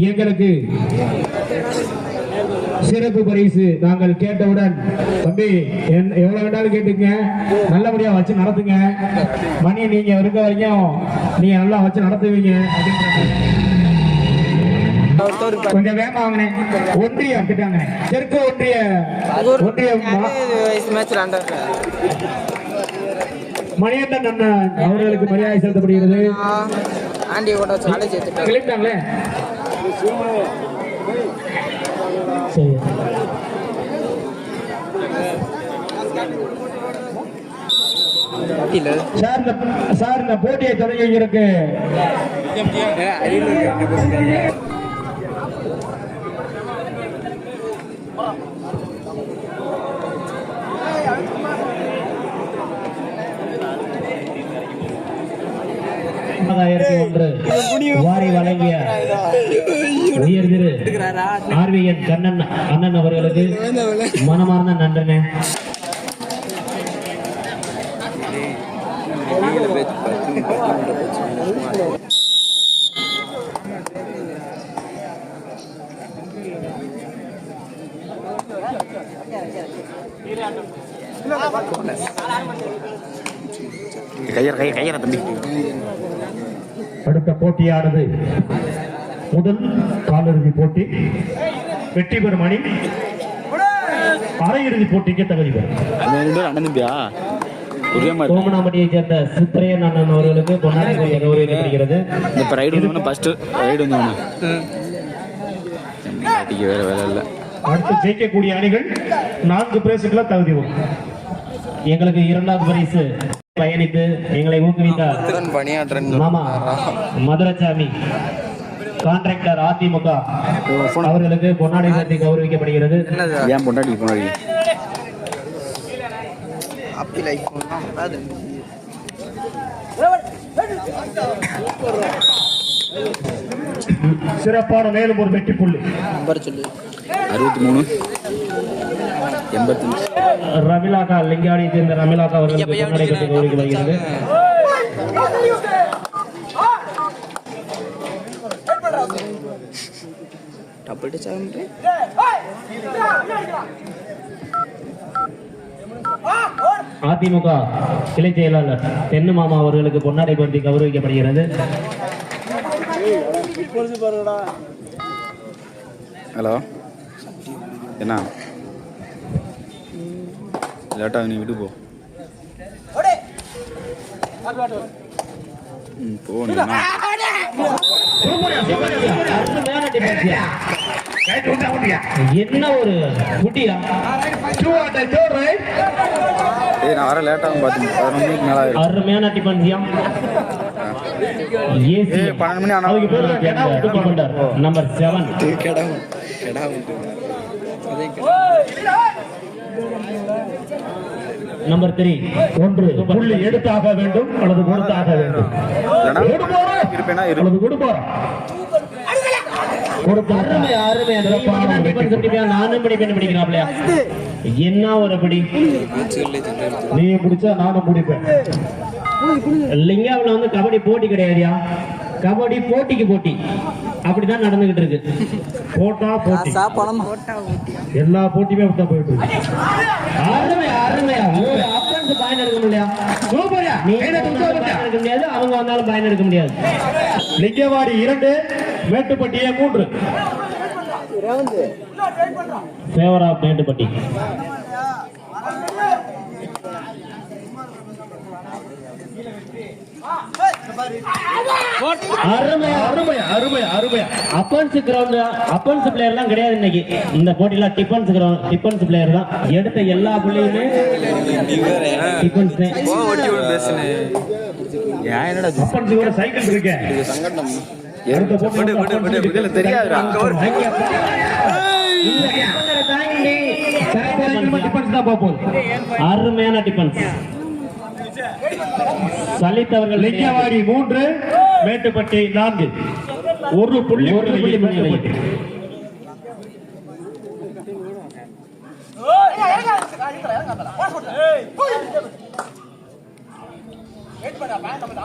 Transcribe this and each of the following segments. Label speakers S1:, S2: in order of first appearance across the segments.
S1: எங்களுக்கு சிறப்பு பரிசு நாங்கள் கேட்டவுடன் தம்பி எவ்வளவு வேண்டாலும் கேட்டுங்க, நல்லபடியா வச்சு நடத்துங்க. மணி நீங்க இருக்க வரைக்கும் நீங்க நல்லா வச்சு நடத்துவீங்க கொஞ்சம் வேகமா வாங்கினேன். ஒன்றியம் கிட்டாங்க தெற்கு ஒன்றியம் மணியண்டன் அண்ணன் அவர்களுக்கு மரியாதை செலுத்தப்படுகிறது. கிளம்பிட்டாங்களே சார் இந்த போட்டியை தொடங்கியிருக்கு. வாரி வழங்கிய உயர் திரு ஆர்விஎன் கண்ணன் அண்ணன் அவர்களுக்கு மனமார்ந்த நன்றி. அடுத்த போட்டியானது முதல் காலிறுதி போட்டி. வெற்றி பெறும் அணி அரையிறுதி போட்டிக்கு தகுதி பெறும். கோமனாம்பட்டியை சேர்ந்த சித்திரையன் அண்ணன் அவர்களுக்கு பொன்னாடி கௌரவிக்கப்படுகிறது. அடுத்து ஜெயிக்கக்கூடிய அணிகள் 4 பிரைஸுக்குள்ள தகுதி வரும். எங்களுக்கு 2வது பரிசு பயணித்து எங்களை ஊக்குவித்தார் மாமா மதுரசாமி கான்ட்ராக்டர் அதிமுக அவர்களுக்கு பொன்னாடை சாத்தி கௌரவிக்கப்படுகிறது. சிறப்பான மேலும் ஒரு வெற்றி புள்ளி 63 ரமிலாக்கா லிங்காடியை சேர்ந்த ரமிலாக்கா அவர்களுக்கு பொன்னாடை கட்டி கௌரவிக்கப்படுகிறது. அதிமுக கிளை செயலாளர் தென்னு மாமா அவர்களுக்கு பொன்னாடை கட்டி கௌரவிக்கப்படுகிறது.
S2: ஹலோ, என்ன லேட்டா நீ விட்டு போ
S1: என்ன ஒரு குட்டியா
S2: நான் வர லேட்டாகும் பாத்தீங்க. 11 மணிக்கு மேல
S1: அருமையான டிபன்சியம்
S2: 12 மணி ஆனா
S1: நம்பர் 7 நம்பர் 3 ஒன்று புள்ளி எடுத்தாக வேண்டும் அல்லது கொடுத்தாக வேண்டும். என்ன ஒரு படி நீ பிடிச்சா நானும் பிடிப்பேன். லிங்காவில் வந்து கபடி போட்டி கிடையாதுயா, கபடி போட்டிக்கு போட்டி அப்படிதான் நடந்துகிட்டு இருக்கு. போட்டா போட்டி எல்லா போட்டியுமே அப்படிதான் போயிட்டு இருக்கு. பயன் எடுக்க முடியாது, அவங்க வந்தாலும் பயன் எடுக்க முடியாது. லிங்கவாடி 2 மேட்டுப்பட்டியே 3 favour of Mettuppatti. Offence player எல்லாம் கிடையாது இன்னைக்கு இந்த போட்டியில. டிபன்ஸ் பிளேயர் தான் எடுத்த எல்லா புள்ளையுமே சைக்கிள் இருக்கு. அருமையான டிபன்ஸ். சலித்தவர்கள் லிங்கவாடி 3 மேட்டுப்பட்டி 4 ஒரு புள்ளி மேட்டுப்பட்டி.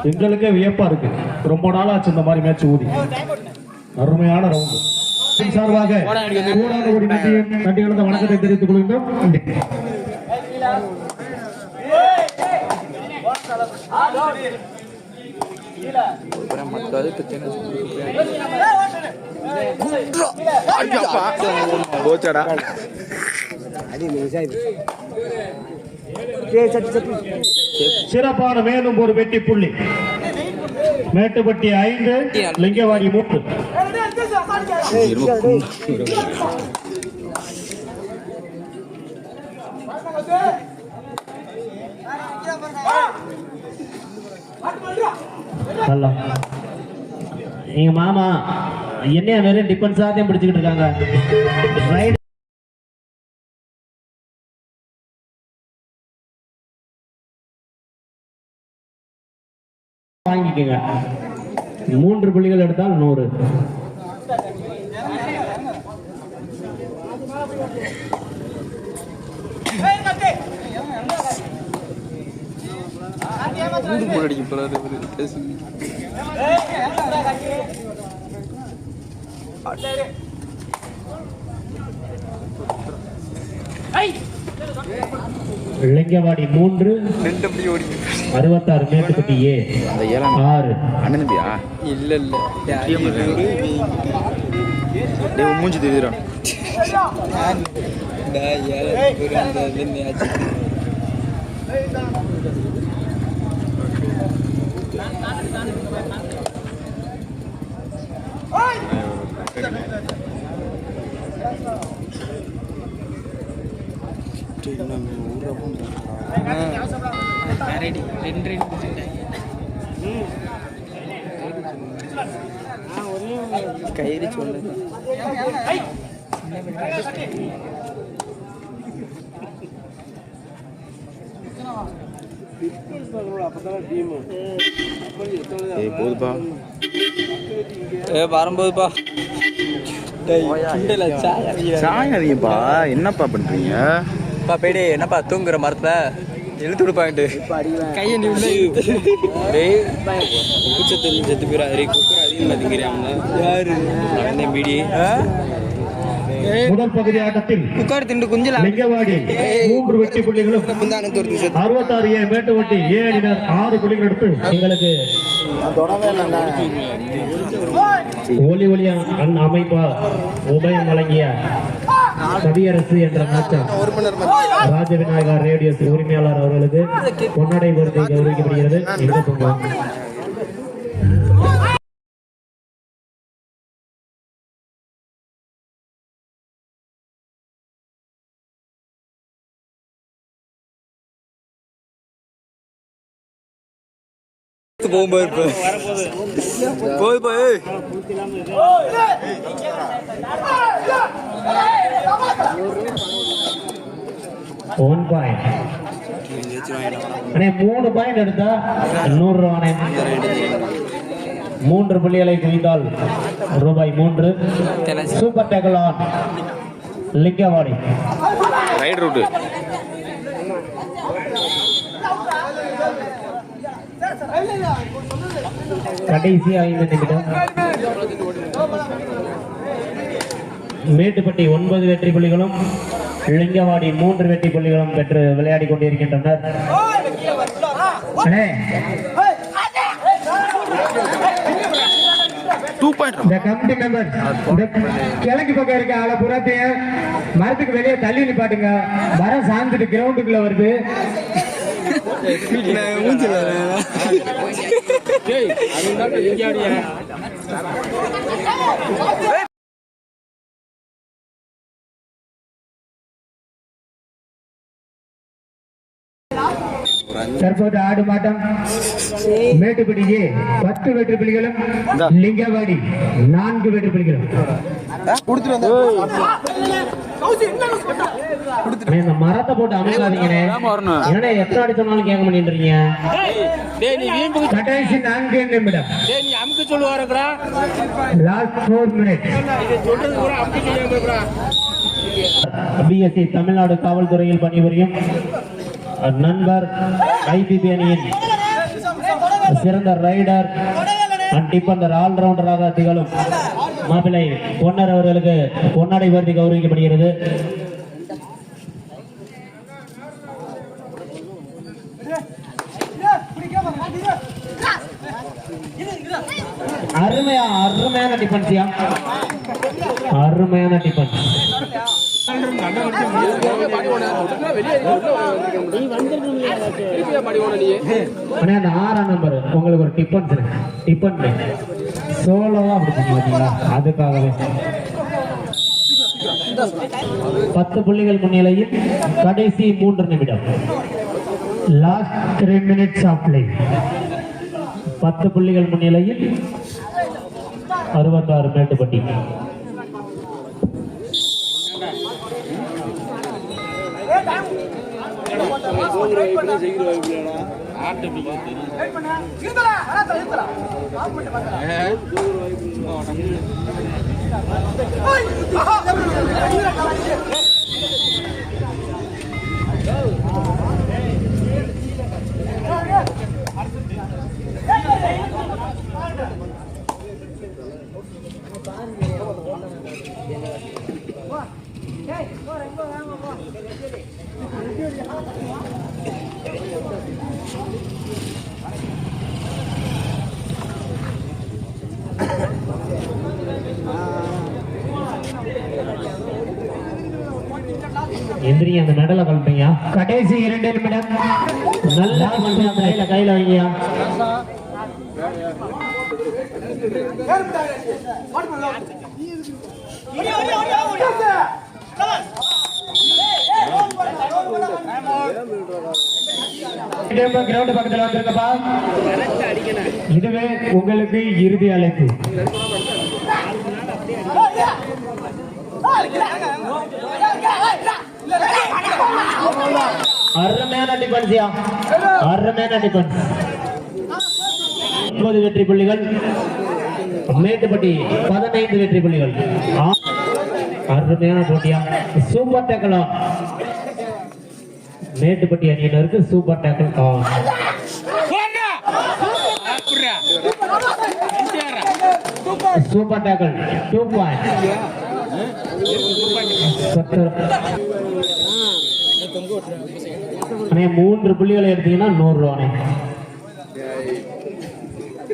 S1: எங்களுக்கே வியப்பா இருக்கு. ரொம்ப நாளாச்சு இந்த மாதிரி மேட்ச் ஊதி. அருமையான ரவுண்டு. சார்பாக கூடாதபடி நன்றி கலந்த வணக்கத்தை தெரிவித்துக் கொள்கின்றோம். சிறப்பான மேலும் ஒரு வெட்டி புள்ளி. மேட்டுப்பட்டி 5, லிங்கவாடி 3. எங்க மாமா என்னைய வெறும் டிஃபென்ஸா தான் பிடிச்சுக்கிட்டு இருக்காங்க. ரைட் வாங்கிக்கங்க. 3 புள்ளிகள் எடுத்தால் 100. லிங்கவாடி 3, 66 மேட்டுப்பட்டி A 6.
S2: அண்ணன் தம்பியா? இல்ல மூஞ்சி தெரியுறா. கயிறு சொல்லு. போதுப்பா, வரும்போதுப்பா சாய் அறியப்பா. என்னப்பா பண்றீங்க? போயிடு. என்னப்பா தூங்குற மரத்துல இழுத்து விடுப்பாங்கிட்டு கையை நீ உள்ள செத்து போயிடா. குக்கர் அதிகமாக திங்கிறாங்க. யாரு மீடி
S1: முதல் பகுதி ஆட்டத்தில்
S3: குக்கர் திண்டு குஞ்சல
S1: லிங்கவாடி 3 வெற்றி புள்ளிகளும் 66 A மேட்டுப்பட்டி A அணியினர் 6 புள்ளிகள் எடுத்து எங்களுக்கு ஒலி ஒலியா அமைப்பா உபயம் வழங்கிய கவியரசு என்ற நாச்சம் ராஜவிநாயகா ரேடியோஸ் உரிமையாளர் அவர்களுக்கு பொன்னடை விருது கௌரவிக்கப்படுகிறது.
S2: போகும்போது போய்
S1: 1 பாயிண்ட். அண்ணே 3 பாயிண்ட் எடுத்தா 100 ரூபாய். 3 புள்ளிகளை குவிந்தால் ரூபாய் 3. Super tackle on Lingavadi.
S2: Right route.
S1: கடைசி 5 நிமிடம். மேட்டுப்பட்டி 9 வெற்றி புள்ளிகளும் லிங்கவாடி 3 வெற்றி புள்ளிகளும் பெற்று விளையாடி கொண்டிருக்கின்றனர். கிழக்கு பக்கம் இருக்க ஆளை புறத்தையும் மரத்துக்கு வெளியே தள்ளி நிப்பாட்டுங்க. மரம் சார்ந்துட்டு கிரவுண்டுக்குள்ள வருது. தற்போது ஆடு மாட்டம் மேட்டுப்பட்டி A 10 வெற்றி புள்ளிகளும் லிங்கவாடி 4 வெற்றி புள்ளிகளும். இந்த மரத்தை போட்டு அமைக்காதீங்கண்ணே. ஏன்னா எத்தனை அடி சொன்னாலும் கேட்க மாட்டேன்றீங்க. கடைசி 4 நிமிடம். Last 4 minute. பிஎஸ்சி தமிழ்நாடு காவல்துறையில் பணிபுரியும் நண்பர் IPB அணியின் சிறந்த ரைடர் அண்ட் டிஃபெண்டர் ஆல்ரவுண்டராக திகழும் மாப்பிள்ளை பொன்னர் அவர்களுக்கு பொன்னாடை வருத்தி கௌரவிக்கப்படுகிறது. அருமையான டிஃபென்ஸியா, அருமையான டிஃபென்ஸ். அந்த 6ஆம் நம்பர் உங்களுக்கு ஒரு டிஃபன் சோலோவா பிடிச்சிருக்கீங்களா? அதுக்காகவே 10 புள்ளிகள் முன்னிலையில் கடைசி 3 நிமிடம். Last 3 minutes of play. 10 புள்ளிகள் முன்னிலையில் 66 மேட்டுப்பட்டி. எந்திரிங்க, அந்த மெடலை கழட்டுங்க. கடைசி 2 நிமிடம். நல்லா கையில வைங்கயா. கிரவுண்ட் பக்கத்துல வந்துருங்கப்பா. இதுவே உங்களுக்கு இறுதி அழைப்பு. அருமையான டிஃபென்ஸியா, அருமையான டிஃபென்ஸ். 9 வெற்றி புள்ளிகள், மேட்டுப்பட்டி 15 வெற்றி புள்ளிகள். அருமையான போட்டியா. Super tackle on. மேட்டுப்பட்டி அணியினருக்கு super tackle on. Super tackle 2 point. 3 புள்ளிகளை எடுத்தீங்கன்னா 100 ரூபாய்.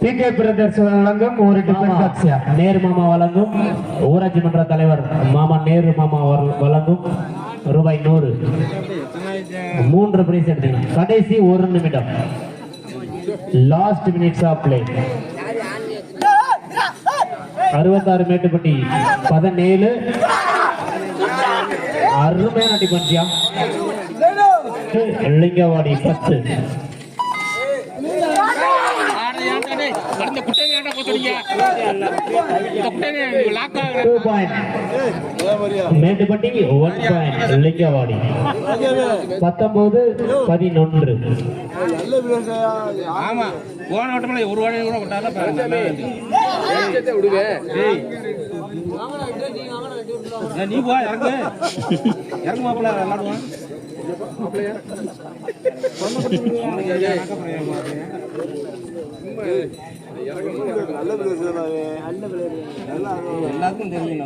S1: பிகே பிரதர்ஸ் வழங்கும் ஒரு டிஃபென்ஸ். நேரு மாமா வழங்கும், ஊராட்சி மன்ற தலைவர் மாமா நேரு மாமா வழங்கும் ரூபாய் 100. 3 பிரைஸ் எடுத்தீங்க. கடைசி 1 நிமிடம். Last minutes of play. 66 Mettuppatti 17. அருமையான டிஃபென்ஸியா. லிங்கவாடி 10. மேட்டுப்பட்டி 1 பாயிண்ட். லிங்கவாடி 19-11.
S3: ஆமா, போன வட்டம்ல ஒரு வாடி கூட விட்டாதான் நீ போ, இறங்கு இறங்கு மாப்பிள்ள விளாடுவான். எல்லாருக்கும் தெரியும்.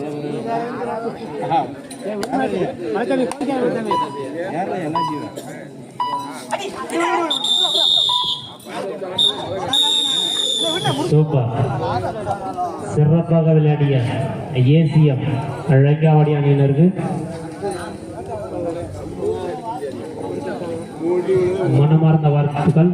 S1: சூப்பர். சிறப்பாக விளையாடிய ஏசிஎம் அழகாவடி அணியினருக்கு மனமார்ந்த வாழ்த்துக்கள்.